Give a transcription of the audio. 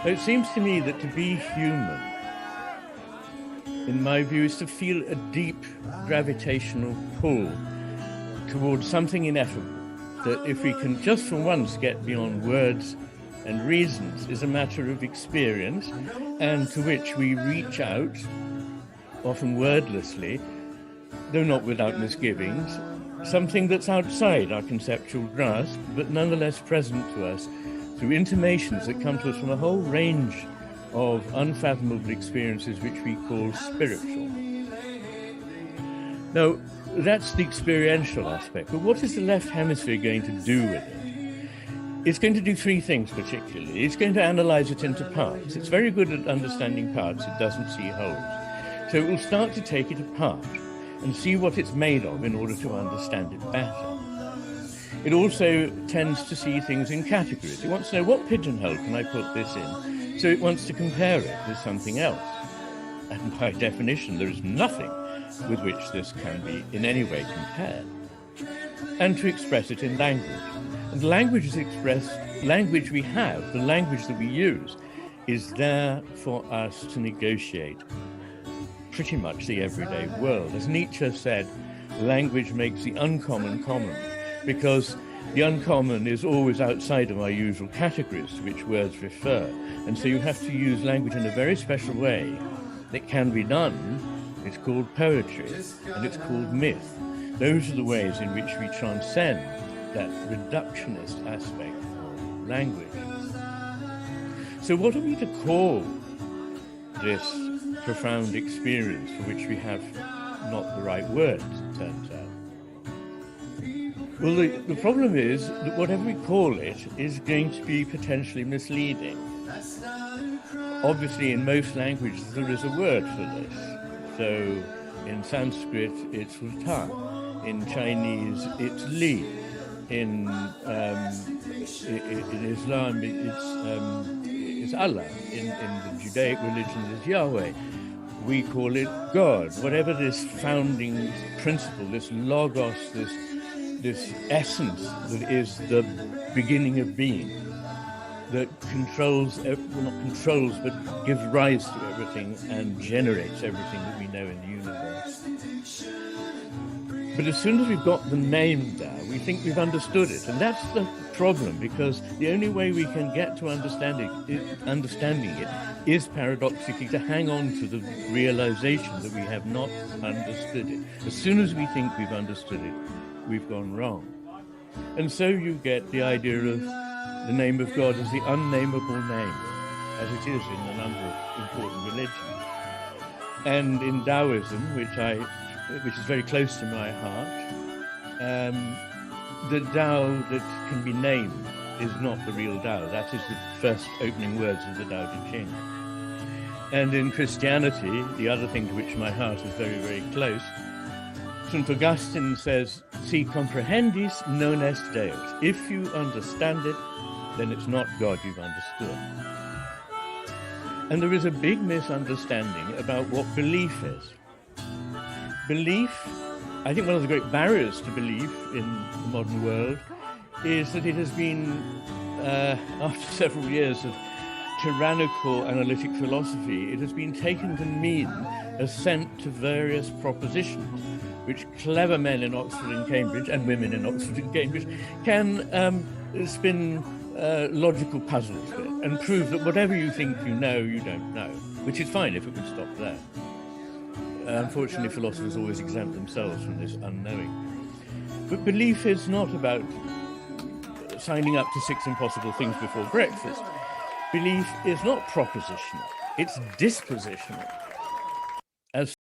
It seems to me that to be human, in my view, is to feel a deep gravitational pull towards something ineffable, that if we can just for once get beyond words and reasons is a matter of experience, and to which we reach out, often wordlessly, though not without misgivings, something that's outside our conceptual grasp, but nonetheless present to us through intimations that come to us from a whole range of unfathomable experiences which we call spiritual. Now, that's the experiential aspect, but what is the left hemisphere going to do with it? It's going to do three things particularly. It's going to analyze it into parts. It's very good at understanding parts. It doesn't see wholes. So it will start to take it apart and see what it's made of in order to understand it better. It also tends to see things in categories. It wants to know, what pigeonhole can I put this in? So it wants to compare it with something else. And by definition, there is nothing with which this can be in any way compared. And to express it in language. And the language is expressed, language we have, the language that we use, is there for us to negotiate pretty much the everyday world. As Nietzsche said, language makes the uncommon common, because the uncommon is always outside of our usual categories to which words refer. And so you have to use language in a very special way that can be done. It's called poetry, and it's called myth. Those are the ways in which we transcend that reductionist aspect of language. So what are we to call this profound experience for which we have not the right words, it turns out? Well, the problem is that whatever we call it is going to be potentially misleading. Obviously, in most languages, there is a word for this. So in Sanskrit, it's Ruta. In Chinese, it's Li. In Islam, it's Allah. In the Judaic religion, it's Yahweh. We call it God. Whatever this founding principle, this logos, this essence that is the beginning of being, that controls, well, not controls, but gives rise to everything and generates everything that we know in the universe. But as soon as we've got the name down, we think we've understood it. And that's the problem, because the only way we can get to understanding it is paradoxically to hang on to the realization that we have not understood it. As soon as we think we've understood it, we've gone wrong. And so you get the idea of the name of God as the unnameable name, as it is in a number of important religions. And in Taoism, which is very close to my heart, the Tao that can be named is not the real Tao. That is the first opening words of the Tao Te Ching. And in Christianity, the other thing to which my heart is very, very close, St. Augustine says, si comprehendis, non est Deus. If you understand it, then it's not God you've understood. And there is a big misunderstanding about what belief is. Belief, I think one of the great barriers to belief in the modern world is that it has been, after several years of tyrannical analytic philosophy, it has been taken to mean assent to various propositions, which clever men in Oxford and Cambridge, and women in Oxford and Cambridge, can spin logical puzzles with and prove that whatever you think you know, you don't know, which is fine if it would stop there. Unfortunately, philosophers always exempt themselves from this unknowing. But belief is not about signing up to 6 impossible things before breakfast. Belief is not propositional, it's dispositional. As